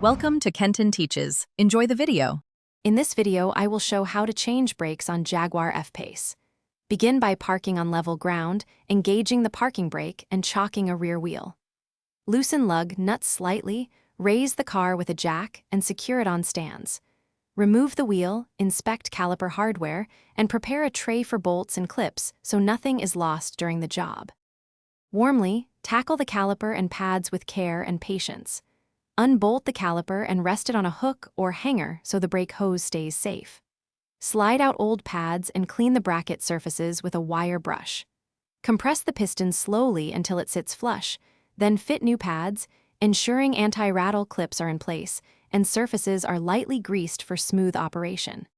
Welcome to Kenton Teaches. Enjoy the video. In this video, I will show how to change brakes on Jaguar F Pace. Begin by parking on level ground, engaging the parking brake, and chalking a rear wheel. Loosen lug nuts slightly, raise the car with a jack, and secure it on stands. Remove the wheel, inspect caliper hardware, and prepare a tray for bolts and clips so nothing is lost during the job. Warmly, tackle the caliper and pads with care and patience. Unbolt the caliper and rest it on a hook or hanger so the brake hose stays safe. Slide out old pads and clean the bracket surfaces with a wire brush. Compress the piston slowly until it sits flush, then fit new pads, ensuring anti-rattle clips are in place and surfaces are lightly greased for smooth operation.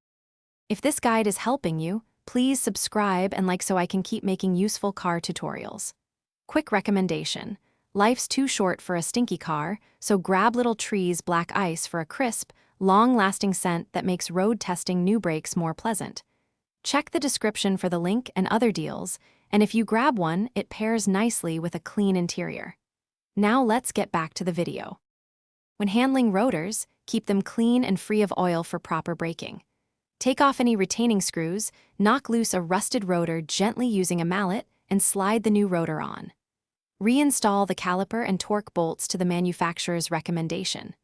If this guide is helping you, please subscribe and like so I can keep making useful car tutorials. Quick recommendation. Life's too short for a stinky car, so grab Little Tree's Black Ice for a crisp, long-lasting scent that makes road testing new brakes more pleasant. Check the description for the link and other deals, and if you grab one, it pairs nicely with a clean interior. Now let's get back to the video. When handling rotors, keep them clean and free of oil for proper braking. Take off any retaining screws, knock loose a rusted rotor gently using a mallet, and slide the new rotor on. Reinstall the caliper and torque bolts to the manufacturer's recommendation.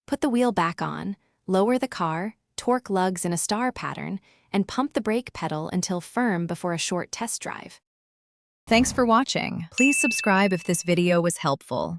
Put the wheel back on, lower the car, torque lugs in a star pattern, and pump the brake pedal until firm before a short test drive. Thanks for watching. Please subscribe if this video was helpful.